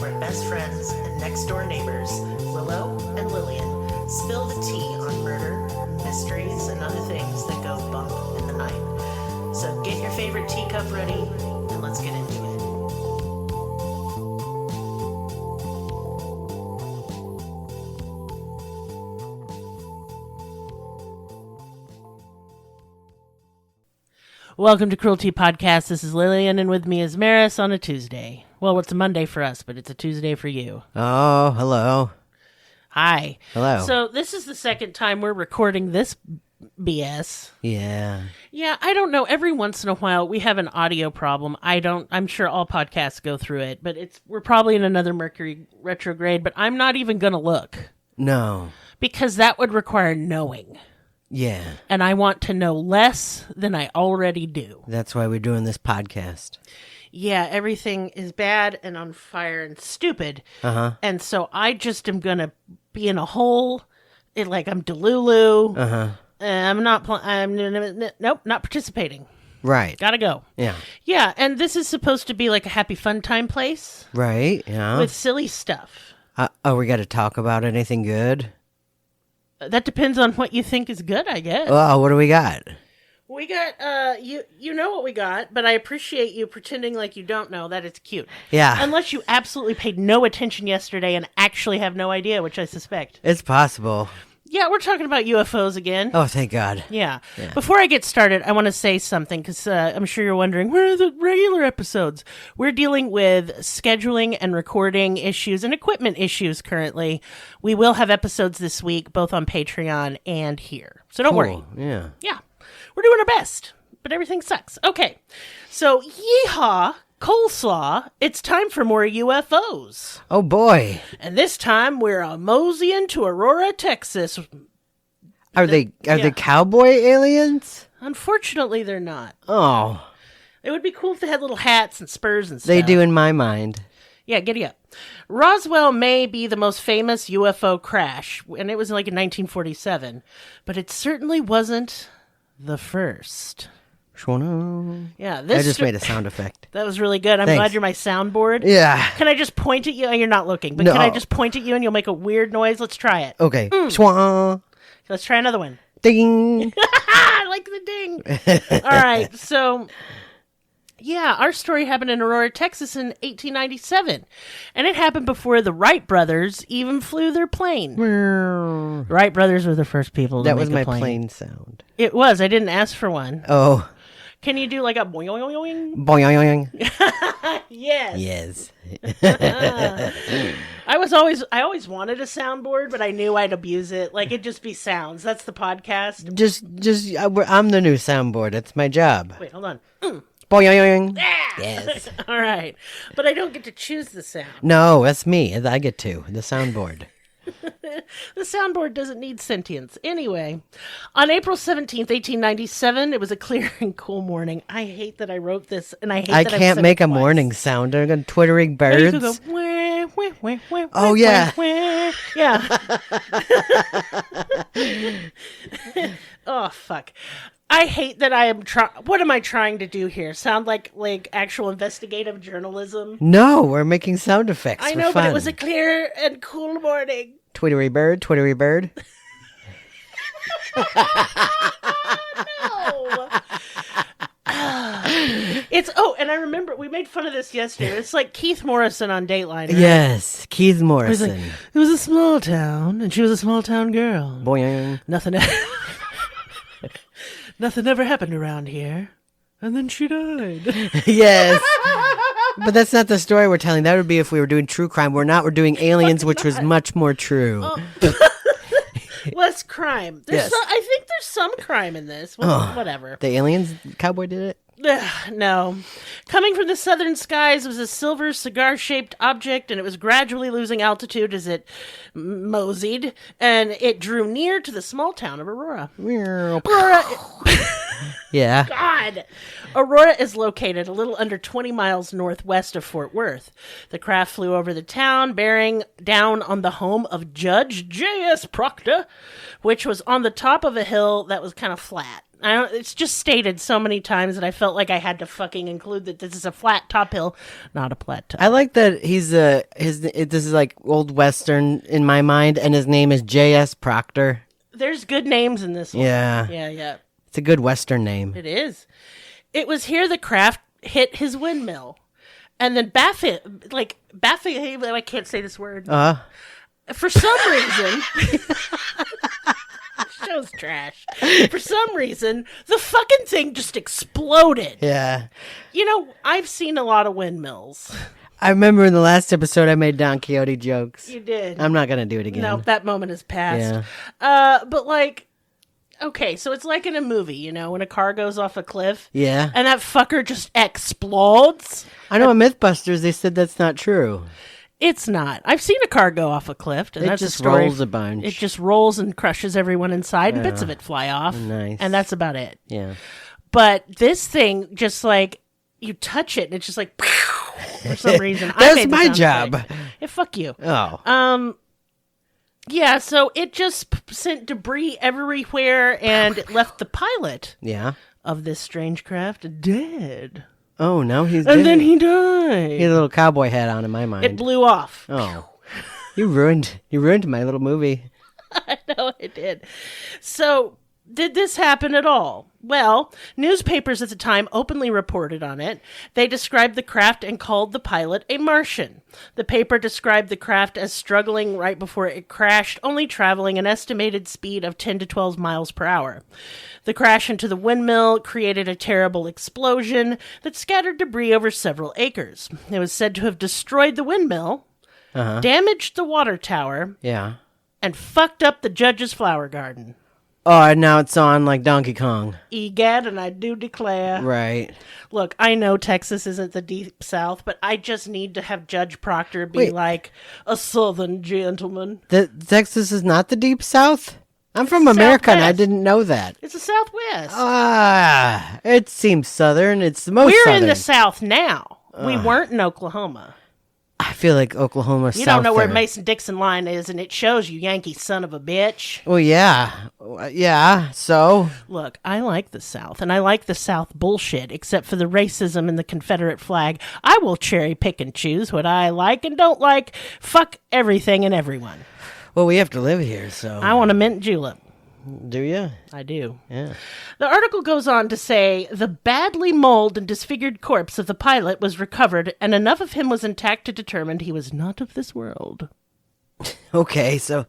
where best friends and next-door neighbors, Willow and Lillian, spill the tea on murder, mysteries, and other things that go bump in the night. So get your favorite teacup ready, and let's get into it. Welcome to Cruelty Podcast. This is Lillian, and with me is Merris on a Tuesday. Well, it's a Monday for us, but it's a Tuesday for you. Oh, hello. Hi. Hello. So this is the second time we're recording this BS. Yeah. Yeah, I don't know. Every once in a while, we have an audio problem. I'm sure all podcasts go through it, but we're probably in another Mercury retrograde, but I'm not even going to look. No. Because that would require knowing. Yeah. And I want to know less than I already do. That's why we're doing this podcast. Yeah, everything is bad and on fire and stupid. Uh-huh. And so I just am going to be in a hole, like I'm Delulu. Uh-huh. I'm not not participating. Right. Gotta go. Yeah. Yeah, and this is supposed to be like a happy fun time place. Right, yeah. With silly stuff. We got to talk about anything good? That depends on what you think is good, I guess. Oh, what do we got? We got, you know what we got, but I appreciate you pretending like you don't know. That it's cute. Yeah. Unless you absolutely paid no attention yesterday and actually have no idea, which I suspect. It's possible. Yeah, we're talking about UFOs again. Oh, thank God. Yeah. Before I get started, I want to say something because I'm sure you're wondering, where are the regular episodes? We're dealing with scheduling and recording issues and equipment issues currently. We will have episodes this week, both on Patreon and here. So don't worry. Yeah. Yeah. We're doing our best, but everything sucks. Okay. So, yeehaw, coleslaw, it's time for more UFOs. Oh, boy. And this time we're moseying to Aurora, Texas. Are they cowboy aliens? Unfortunately, they're not. Oh. It would be cool if they had little hats and spurs and stuff. They do in my mind. Yeah, giddy up. Roswell may be the most famous UFO crash, and it was like in 1947, but it certainly wasn't the first. Yeah, I just made a sound effect. That was really good. I'm Thanks. glad you're my soundboard. Yeah. Can I just point at you? You're not looking, but No. Can I just point at you and you'll make a weird noise? Let's try it. Okay. Swan. Let's try another one. Ding. I like the ding. All right, so... Yeah, our story happened in Aurora, Texas in 1897. And it happened before the Wright brothers even flew their plane. The Wright brothers were the first people to That make was my a plane. plane sound. It was. I didn't ask for one. Oh. Can you do like a boing? Boing. Yes. Yes. I always wanted a soundboard, but I knew I'd abuse it. Like, it'd just be sounds. That's the podcast. I'm the new soundboard. It's my job. Wait, hold on. Boing. Ah! Yes. All right. But I don't get to choose the sound. No, that's me. I get to. The soundboard. The soundboard doesn't need sentience. Anyway, on April 17th, 1897, it was a clear and cool morning. I hate that I wrote this, and I hate that I've can't said make it a twice. morning sound. They're going twittering Or you birds. could go, wah, wah, wah, wah, Oh, wah, yeah. wah, wah. Yeah. Oh, fuck. I hate that I am what am I trying to do here? Sound like actual investigative journalism? No, we're making sound effects. I for know, fun. but it was a clear and cool morning. Twittery bird. No. And I remember we made fun of this yesterday. It's like Keith Morrison on Dateline. Right? Yes, Keith Morrison. It was a small town, and she was a small town girl. Boing. Nothing ever happened around here. And then she died. Yes. But that's not the story we're telling. That would be if we were doing true crime. We're not. We're doing aliens, which was much more true. Less crime. Yes. I think there's some crime in this. Well, whatever. The aliens cowboy did it? No. Coming from the southern skies was a silver cigar-shaped object, and it was gradually losing altitude as it moseyed, and it drew near to the small town of Aurora. Aurora... Yeah. God! Aurora is located a little under 20 miles northwest of Fort Worth. The craft flew over the town, bearing down on the home of Judge J.S. Proctor, which was on the top of a hill that was kind of flat. It's just stated so many times that I felt like I had to fucking include that this is a flat top hill, not a plateau. I like that this is like old Western in my mind, and his name is J.S. Proctor. There's good names in this one. Yeah. Yeah. It's a good Western name. It is. It was here the craft hit his windmill. And then Baffin, I can't say this word. For some reason, show's trash. For some reason, the fucking thing just exploded. Yeah. You know, I've seen a lot of windmills. I remember in the last episode I made Don Quixote jokes. You did. I'm not going to do it again. No, that moment has passed. Yeah. But like, okay, so it's like in a movie, you know, when a car goes off a cliff. Yeah. And that fucker just explodes. I know in Mythbusters they said that's not true. It's not. I've seen a car go off a cliff. And It that's just a story. rolls a bunch. It just rolls and crushes everyone inside, and bits of it fly off. Nice. And that's about it. Yeah. But this thing, just like, you touch it, and it's just like, for some reason. That's my job. Yeah, fuck you. Oh. Yeah, so it just sent debris everywhere, and it left the pilot Yeah. of this strange craft dead. Oh, no, he's And dead. then he died. He had a little cowboy hat on in my mind. It blew off. Oh. You ruined my little movie. I know it did. So, did this happen at all? Well, newspapers at the time openly reported on it. They described the craft and called the pilot a Martian. The paper described the craft as struggling right before it crashed, only traveling an estimated speed of 10 to 12 miles per hour. The crash into the windmill created a terrible explosion that scattered debris over several acres. It was said to have destroyed the windmill, damaged the water tower, Yeah. and fucked up the judge's flower garden. Oh, and now it's on like Donkey Kong. Egad, and I do declare. Right. Look, I know Texas isn't the deep south, but I just need to have Judge Proctor be Wait. like a southern gentleman. Texas is not the deep south? I'm from America and I Southwest. didn't know that. It's the Southwest. It seems southern. It's the most We're southern. in the South now. We weren't in Oklahoma. I feel like Oklahoma You south don't know where there. Mason-Dixon line is, and it shows you, Yankee son of a bitch. Well, yeah. Yeah, so? Look, I like the South, and I like the South bullshit, except for the racism and the Confederate flag. I will cherry pick and choose what I like and don't like. Fuck everything and everyone. Well, we have to live here, so. I want a mint julep. Do you? I do. Yeah. The article goes on to say the badly mauled and disfigured corpse of the pilot was recovered, and enough of him was intact to determine he was not of this world. Okay, so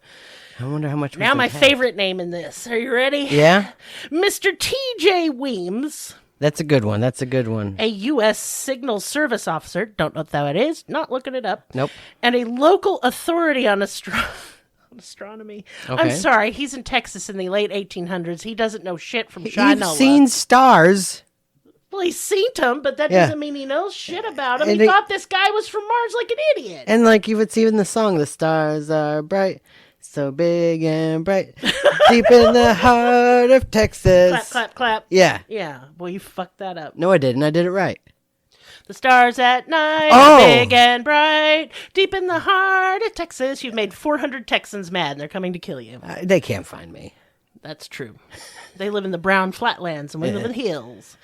I wonder how much. Now my favorite name in this. Are you ready? Yeah? Mr. T.J. Weems, That's a good one. That's a good one. a U.S. Signal Service officer, don't know what that is, not looking it up. Nope. And a local authority on astronomy. Okay. I'm sorry, he's in Texas in the late 1800s. He doesn't know shit from You've Shinola. seen stars. Well, he's seen him, but that Yeah. doesn't mean he knows shit about him. And He they- thought this guy was from Mars like an idiot. And like you would see in the song, the stars are bright, so big and bright, deep in the heart of Texas. Clap, clap, clap. Yeah. Yeah, boy, you fucked that up. No, I didn't. I did it right. The stars at night, Oh. big and bright, deep in the heart of Texas. You've made 400 Texans mad, and they're coming to kill you. They can't find me. That's true. They live in the brown flatlands, and we live in the hills.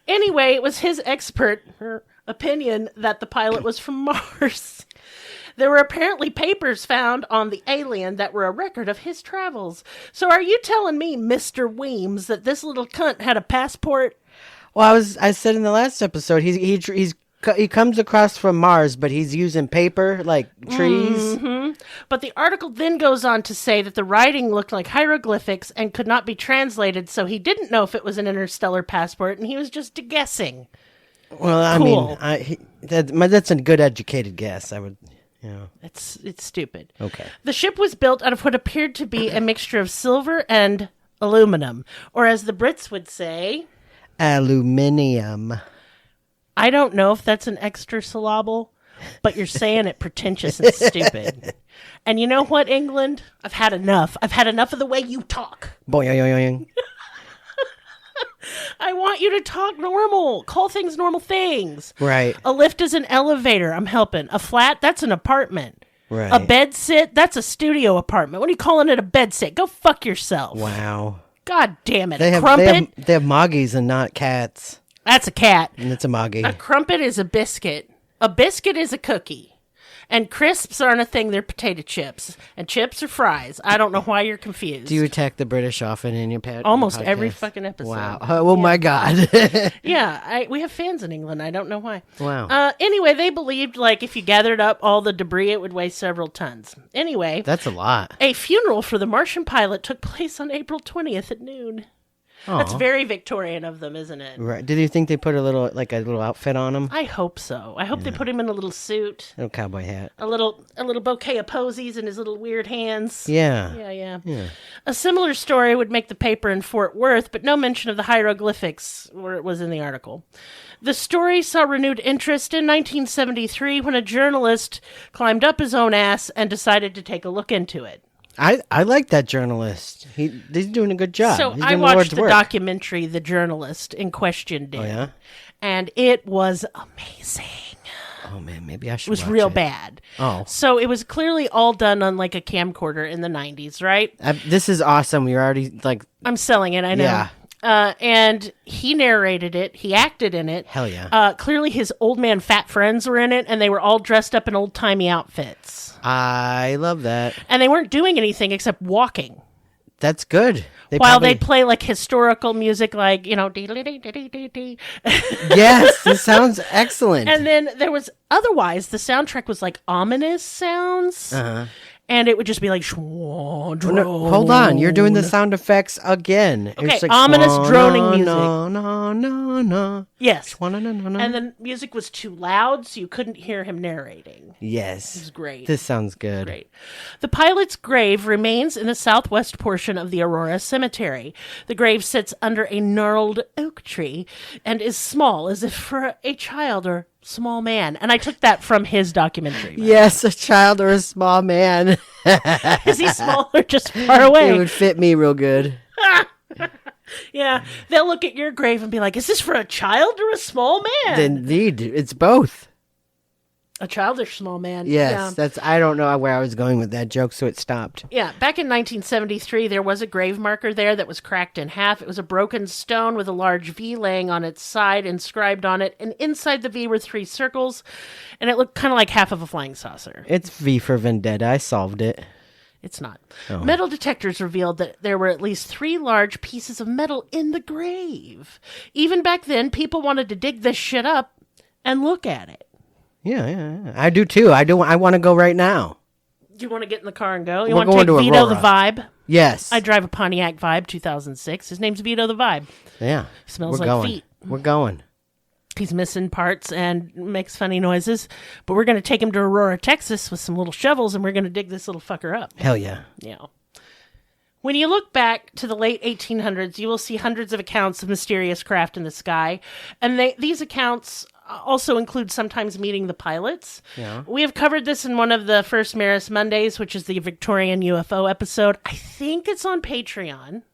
Anyway, it was his expert opinion that the pilot was from Mars. There were apparently papers found on the alien that were a record of his travels. So are you telling me, Mr. Weems, that this little cunt had a passport? Well, I said in the last episode, he comes across from Mars, but he's using paper like trees. But the article then goes on to say that the writing looked like hieroglyphics and could not be translated, so he didn't know if it was an interstellar passport, and he was just guessing. Well, I Cool. mean, that's a good educated guess. I would, you know. It's stupid. Okay. The ship was built out of what appeared to be a mixture of silver and aluminum, or as the Brits would say, Aluminium. I don't know if that's an extra syllable, but you're saying it pretentious and stupid. And you know what, England? I've had enough. I've had enough of the way you talk. Boing. I want you to talk normal. Call things normal things. Right. A lift is an elevator. I'm helping. A flat, that's an apartment. Right. A bed sit, that's a studio apartment. What are you calling it a bed sit? Go fuck yourself. Wow. God damn it. They A have crumpet? they have moggies and not cats. That's a cat. And it's a moggy. A crumpet is a biscuit. A biscuit is a cookie. And crisps aren't a thing, they're potato chips. And chips are fries. I don't know why you're confused. Do you attack the British often in your pet? Almost podcast? every fucking episode. Wow. Oh, my God. Yeah, we have fans in England. I don't know why. Wow. Anyway, they believed, like, if you gathered up all the debris, it would weigh several tons. Anyway. That's a lot. A funeral for the Martian pilot took place on April 20th at noon. That's very Victorian of them, isn't it? Right. Did you think they put a little outfit on him? I hope so. I hope they put him in a little suit. A little cowboy hat. A little bouquet of posies in his little weird hands. Yeah. Yeah. A similar story would make the paper in Fort Worth, but no mention of the hieroglyphics where it was in the article. The story saw renewed interest in 1973 when a journalist climbed up his own ass and decided to take a look into it. I like that journalist. He's doing a good job. So He's I doing watched the the work. documentary the journalist in question did. Oh, yeah? And it was amazing. Oh, man, maybe I should It was watch real it. bad. Oh. So it was clearly all done on like a camcorder in the 90s, right? This is awesome. You're already, like... I'm selling it, I know. Yeah. And he narrated it. He acted in it. Hell yeah. Clearly his old man fat friends were in it, and they were all dressed up in old-timey outfits. I love that. And they weren't doing anything except walking. That's good. While they'd play like historical music, like, dee-dee-dee-dee-dee-dee. Yes, this sounds excellent. And then there was, otherwise, the soundtrack was like ominous sounds. Uh-huh. And it would just be like, schwadron. No, hold on, you're doing the sound effects again. Okay, It's like, ominous droning music. No. Yes. Schwa-na-na-na-na. And the music was too loud, so you couldn't hear him narrating. Yes. It was great. This sounds good. Great. The pilot's grave remains in the southwest portion of the Aurora cemetery. The grave sits under a gnarled oak tree and is small, as if for a child or small man. And I took that from his documentary. Yes, a child or a small man. Is he small or just far away? It would fit me real good. Yeah. They'll look at your grave and be like, is this for a child or a small man? Indeed, it's both. A child or small man. Yes, Yeah. I don't know where I was going with that joke, so it stopped. Yeah, back in 1973, there was a grave marker there that was cracked in half. It was a broken stone with a large V laying on its side, inscribed on it, and inside the V were 3 circles, and it looked kind of like half of a flying saucer. It's V for Vendetta. I solved it. It's not. Oh. Metal detectors revealed that there were at least 3 large pieces of metal in the grave. Even back then, people wanted to dig this shit up and look at it. Yeah. I do too. I want to go right now. Do you want to get in the car and go? You We're want to take going to Vito the Aurora. Vibe? Yes. I drive a Pontiac Vibe 2006. His name's Vito the Vibe. Yeah. Smells We're like going. feet. We're going. He's missing parts and makes funny noises, but we're going to take him to Aurora, Texas with some little shovels, and we're going to dig this little fucker up. Hell yeah. Yeah. When you look back to the late 1800s, you will see hundreds of accounts of mysterious craft in the sky, and these accounts also include sometimes meeting the pilots. Yeah. We have covered this in one of the first Merris Mondays, which is the Victorian UFO episode. I think it's on Patreon.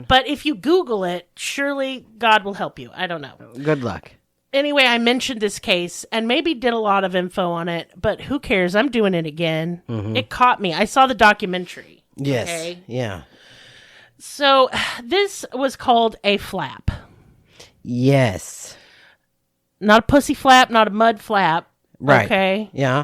But if you Google it, surely God will help you. I don't know. Good luck. Anyway, I mentioned this case and maybe did a lot of info on it, but who cares? I'm doing it again. Mm-hmm. It caught me. I saw the documentary. Yes. Okay? Yeah. So this was called a flap. Yes. Not a pussy flap, not a mud flap. Right. Okay. Yeah.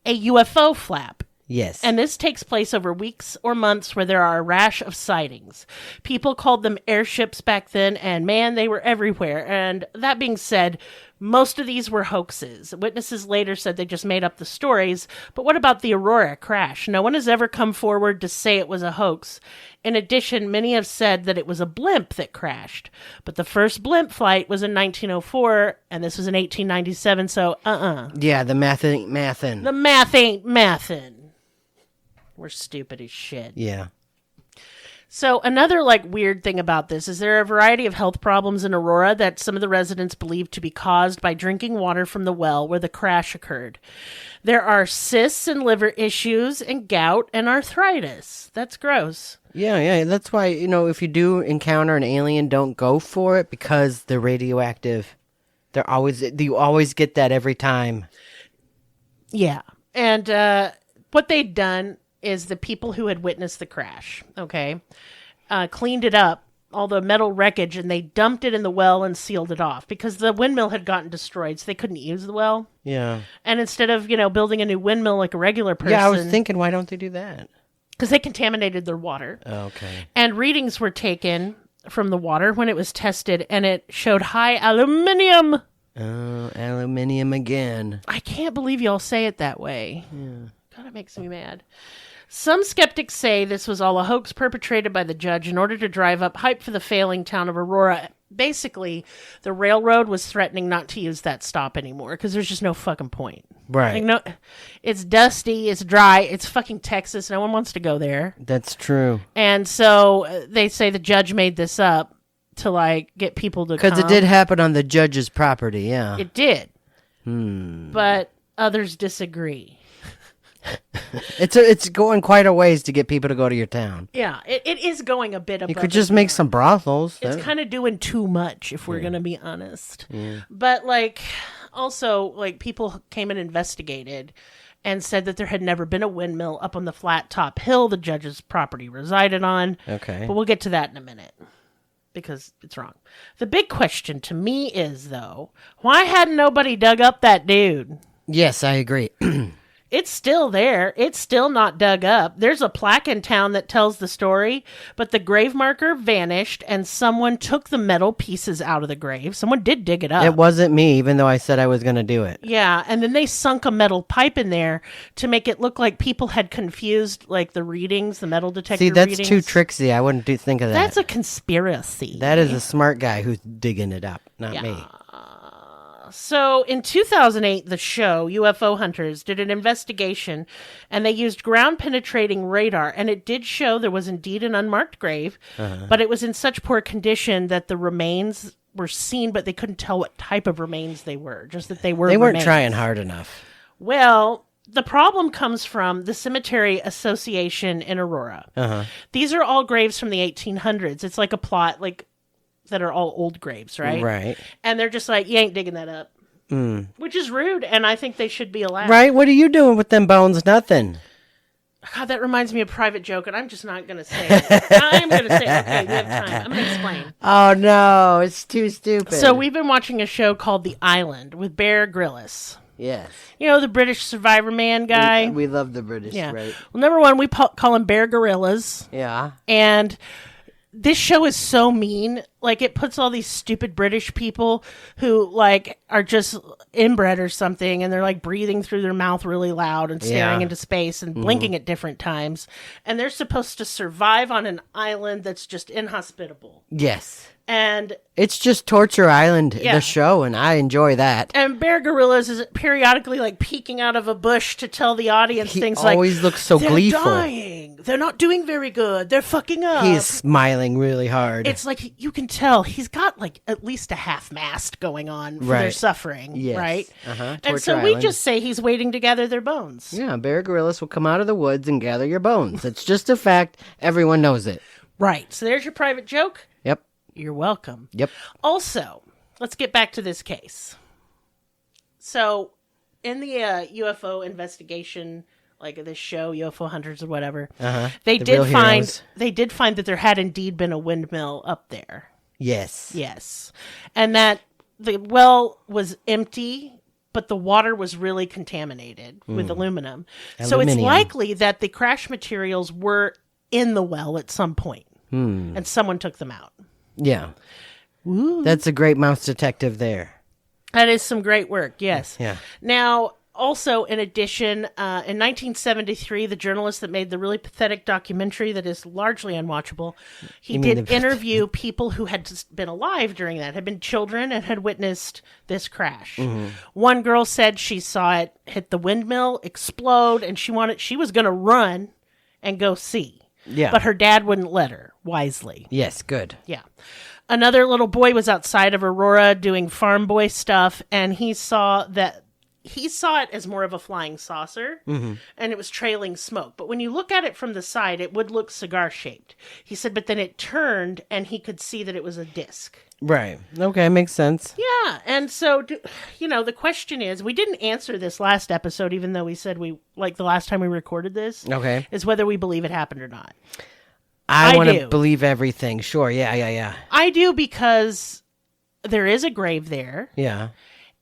A UFO flap. Yes. And this takes place over weeks or months where there are a rash of sightings. People called them airships back then, and man, they were everywhere. And that being said, most of these were hoaxes. Witnesses later said they just made up the stories. But what about the Aurora crash? No one has ever come forward to say it was a hoax. In addition, many have said that it was a blimp that crashed. But the first blimp flight was in 1904, and this was in 1897, so Yeah, the math ain't mathin'. The math ain't mathin'. We're stupid as shit. Yeah. So another weird thing about this is there are a variety of health problems in Aurora that some of the residents believe to be caused by drinking water from the well where the crash occurred. There are cysts and liver issues and gout and arthritis. That's gross. Yeah. That's why, if you do encounter an alien, don't go for it because they're radioactive. You always get that every time. Yeah. And what they'd done is the people who had witnessed the crash, okay, cleaned it up, all the metal wreckage, and they dumped it in the well and sealed it off because the windmill had gotten destroyed, so they couldn't use the well. Yeah. And instead of, building a new windmill like a regular person... Yeah, I was thinking, why don't they do that? Because they contaminated their water. Okay. And readings were taken from the water when it was tested, and it showed high aluminium. Oh, aluminium again. I can't believe y'all say it that way. Yeah. God, it makes me mad. Some skeptics say this was all a hoax perpetrated by the judge in order to drive up hype for the failing town of Aurora. Basically, the railroad was threatening not to use that stop anymore because there's just no fucking point. Right. It's dusty, it's dry, it's fucking Texas. No one wants to go there. That's true. And so they say the judge made this up to get people to come. Because it did happen on the judge's property, yeah. It did. But others disagree. It's going quite a ways to get people to go to your town. Yeah, it is going a bit above. You could just make some brothels. It's kind of doing too much, if we're going to be honest. Yeah. But, also, people came and investigated and said that there had never been a windmill up on the flat top hill the judge's property resided on. Okay. But we'll get to that in a minute, because it's wrong. The big question to me is, though, why hadn't nobody dug up that dude? Yes, I agree. It's still there. It's still not dug up. There's a plaque in town that tells the story, but the grave marker vanished and someone took the metal pieces out of the grave. Someone did dig it up. It wasn't me, even though I said I was going to do it. Yeah, and then they sunk a metal pipe in there to make it look like people had confused, the readings, the metal detector readings. See, that's too tricksy. I wouldn't think of that. That's a conspiracy. That is a smart guy who's digging it up, not me. So in 2008, the show UFO Hunters did an investigation, and they used ground-penetrating radar, and it did show there was indeed an unmarked grave, but it was in such poor condition that the remains were seen, but they couldn't tell what type of remains they were, just that they were They weren't remains. trying hard enough. Well, the problem comes from the Cemetery Association in Aurora. These are all graves from the 1800s. It's like a plot, that are all old graves, right? Right. And they're just like, you ain't digging that up. Which is rude, and I think they should be allowed. Right? What are you doing with them bones? Nothing. God, that reminds me of a private joke, and I'm just not going to say it. I'm going to say it. Okay, we have time. I'm going to explain. Oh, no. It's too stupid. So we've been watching a show called The Island with Bear Grylls. Yes. The British Survivor Man guy? We love the British, yeah. right? Well, number one, we call him Bear Gorillas. Yeah. And this show is so mean. It puts all these stupid British people who, are just inbred or something, and they're, breathing through their mouth really loud and staring into space and blinking at different times. And they're supposed to survive on an island that's just inhospitable. Yes. And it's just Torture Island, the show, and I enjoy that. And Bear Gorillas is periodically peeking out of a bush to tell the audience things like, he always looks so gleeful. They're dying. They're not doing very good. They're fucking up. He's smiling really hard. It's you can tell he's got at least a half mast going on for their suffering, right? And so we just say he's waiting to gather their bones. Yeah, Bear Grylls will come out of the woods and gather your bones. It's just a fact. Everyone knows it. Right. So there's your private joke. Yep. You're welcome. Yep. Also, let's get back to this case. So, in the UFO investigation, this show, UFO Hunters or whatever, they did find that there had indeed been a windmill up there. Yes. And that the well was empty, but the water was really contaminated with aluminum. So it's likely that the crash materials were in the well at some point, and someone took them out. Yeah. Ooh. That's a great mouse detective there. That is some great work, yes. Yeah. Now, also, in addition, in 1973, the journalist that made the really pathetic documentary that is largely unwatchable, he did interview people who had been alive during that, had been children and had witnessed this crash. One girl said she saw it hit the windmill, explode, and she was going to run and go see. Yeah. But her dad wouldn't let her, wisely. Yes, good. Yeah. Another little boy was outside of Aurora doing farm boy stuff, and he saw it as more of a flying saucer, and it was trailing smoke. But when you look at it from the side, it would look cigar-shaped. He said, but then it turned, and he could see that it was a disc. Right. Okay, makes sense. Yeah, and so, the question is, we didn't answer this last episode, even though we said the last time we recorded this, okay, is whether we believe it happened or not. I want to do. believe everything. Sure. Yeah. I do, because there is a grave there. Yeah.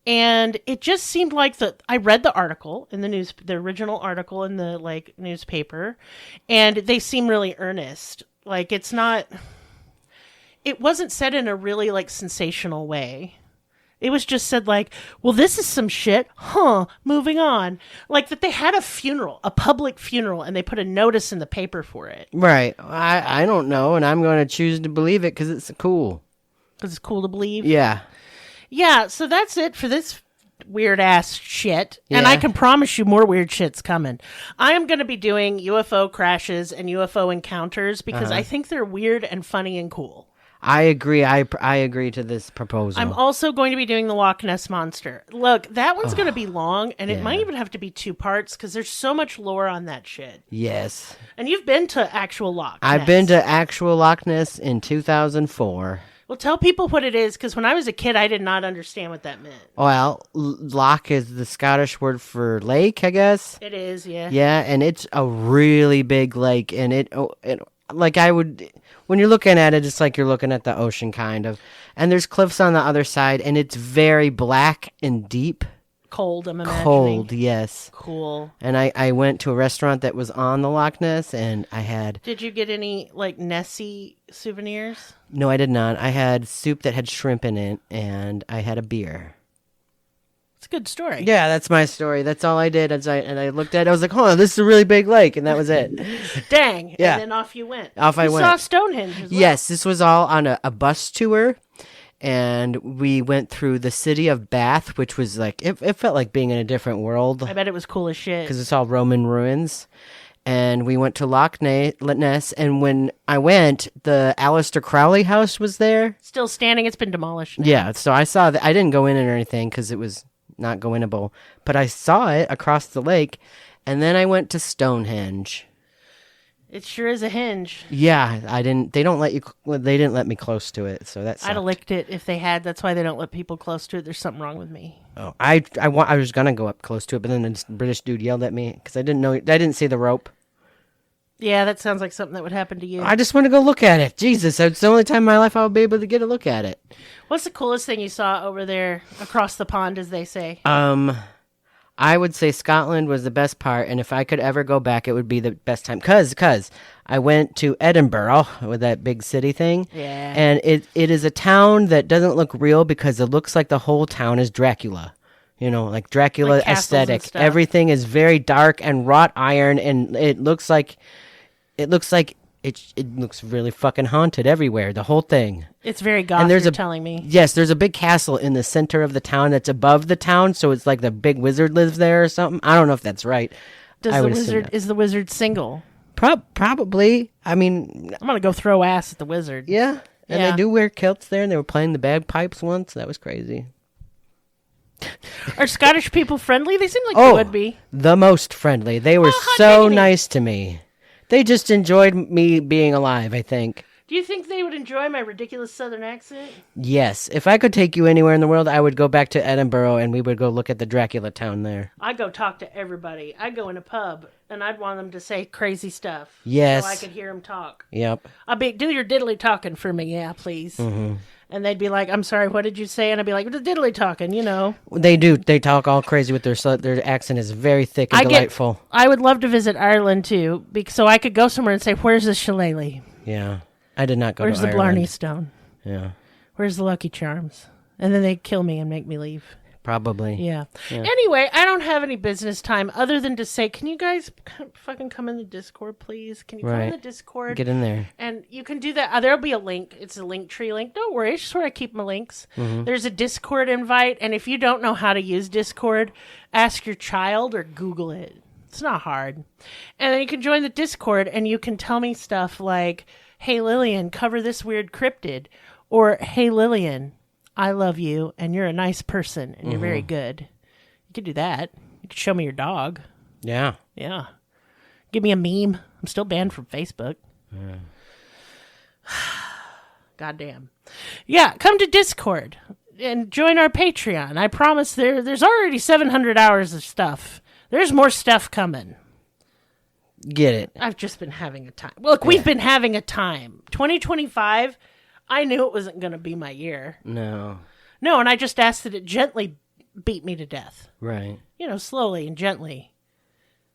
And it just seemed like I read the article in the original article in the newspaper, and they seem really earnest. Like, it wasn't said in a really sensational way. It was just said well, this is some shit, moving on. Like, that they had a public funeral, and they put a notice in the paper for it. Right. I don't know, and I'm going to choose to believe it because it's cool. Because it's cool to believe? Yeah. Yeah, so that's it for this weird-ass shit. Yeah. And I can promise you more weird shit's coming. I am going to be doing UFO crashes and UFO encounters because I think they're weird and funny and cool. I agree. I agree to this proposal. I'm also going to be doing the Loch Ness Monster. Look, that one's going to be long, and it might even have to be 2 parts because there's so much lore on that shit. Yes. And you've been to actual Loch Ness. I've been to actual Loch Ness in 2004. Well, tell people what it is, because when I was a kid, I did not understand what that meant. Well, loch is the Scottish word for lake, I guess. It is, yeah. Yeah, and it's a really big lake, and when you're looking at it, it's like you're looking at the ocean, kind of. And there's cliffs on the other side, and it's very black and deep. Cold, I'm imagining. Cold, yes. Cool. And I went to a restaurant that was on the Loch Ness, and I had... Did you get any, Nessie souvenirs? No, I did not. I had soup that had shrimp in it, and I had a beer. It's a good story. Yeah, that's my story. That's all I did. I looked at it. I was like, this is a really big lake, and that was it. Dang. Yeah. And then off you went. Off I went. You saw Stonehenge as well. Yes, this was all on a bus tour. And we went through the city of Bath, which was it felt like being in a different world. I bet it was cool as shit. Because it's all Roman ruins. And we went to Loch Ness, and when I went, the Aleister Crowley house was there. Still standing. It's been demolished now. Yeah, so I saw that. I didn't go in it or anything because it was not go-inable. But I saw it across the lake, and then I went to Stonehenge. It sure is a hinge. Yeah, I didn't. They don't let you. They didn't let me close to it, so that's. I'd have licked it if they had. That's why they don't let people close to it. There's something wrong with me. Oh, I was gonna go up close to it, but then this British dude yelled at me because I didn't know. I didn't see the rope. Yeah, that sounds like something that would happen to you. I just want to go look at it. Jesus, it's the only time in my life I will be able to get a look at it. What's the coolest thing you saw over there across the pond, as they say? I would say Scotland was the best part, and if I could ever go back, it would be the best time. Cause I went to Edinburgh with that big city thing. Yeah. And it is a town that doesn't look real because it looks like the whole town is Dracula. Like Dracula like aesthetic. stuff. Everything is very dark and wrought iron, and it looks really fucking haunted everywhere. The whole thing. It's very goth. And You're telling me. Yes, there's a big castle in the center of the town that's above the town, so it's like the big wizard lives there or something. I don't know if that's right. Is the wizard single? Probably. I mean, I'm gonna go throw ass at the wizard. Yeah, and Yeah. they do wear kilts there, and they were playing the bagpipes once. That was crazy. Are Scottish people friendly? They seem like they would be. The most friendly. They were hot so diggity. nice to me. They just enjoyed me being alive, I think. Do you think they would enjoy my ridiculous southern accent? Yes. If I could take you anywhere in the world, I would go back to Edinburgh and we would go look at the Dracula town there. I'd go talk to everybody. I'd go in a pub and I'd want them to say crazy stuff. Yes. So I could hear them talk. Yep. I'd be, do your diddly talking for me, yeah, please. Mm-hmm. And they'd be like, I'm sorry, what did you say? And I'd be like, the diddly talking, They do. They talk all crazy with their accent is very thick and delightful. I would love to visit Ireland too, so I could go somewhere and say, where's the shillelagh? Yeah. I did not go Where's to the Ireland. Blarney Stone? Yeah. Where's the Lucky Charms? And then they'd kill me and make me leave. Probably. Yeah. Anyway, I don't have any business time other than to say, can you guys fucking come in the Discord, please? Can you come in the Discord? Get in there. And you can do that. There'll be a link. It's a Linktree link. Don't worry. It's just where I keep my links. Mm-hmm. There's a Discord invite. And if you don't know how to use Discord, ask your child or Google it. It's not hard. And then you can join the Discord and you can tell me stuff like, hey, Lillian, cover this weird cryptid. Or, hey, Lillian, I love you, and you're a nice person, and you're very good. You could do that. You could show me your dog. Yeah. Yeah. Give me a meme. I'm still banned from Facebook. Yeah. Goddamn. Yeah, come to Discord and join our Patreon. I promise there's already 700 hours of stuff. There's more stuff coming. Get it. I've just been having a time. Look, we've been having a time. 2025, I knew it wasn't going to be my year. No. No, and I just asked that it gently beat me to death. Right. Slowly and gently.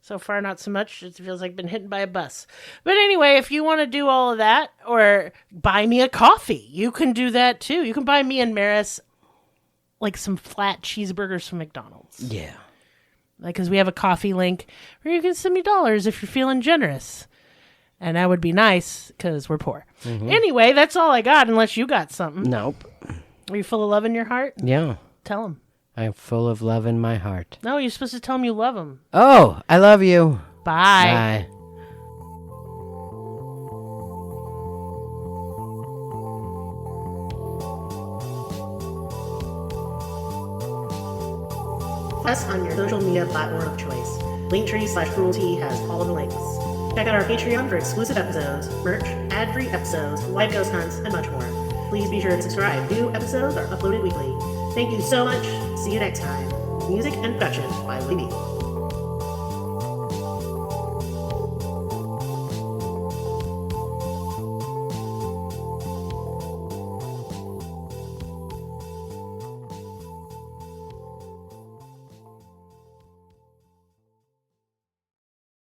So far, not so much. It feels like I've been hit by a bus. But anyway, if you want to do all of that or buy me a coffee, you can do that too. You can buy me and Merris like some flat cheeseburgers from McDonald's. Yeah. Because we have a coffee link where you can send me dollars if you're feeling generous. And that would be nice because we're poor. Mm-hmm. Anyway, that's all I got unless you got something. Nope. Are you full of love in your heart? Yeah. Tell them. I'm full of love in my heart. No, you're supposed to tell them you love them. Oh, I love you. Bye. Bye. Us on your social media platform of choice. Linktree/cruelty has all of the links. Check out our Patreon for exclusive episodes, merch, ad-free episodes, live ghost hunts, and much more. Please be sure to subscribe. New episodes are uploaded weekly. Thank you so much. See you next time. Music and production by Libby.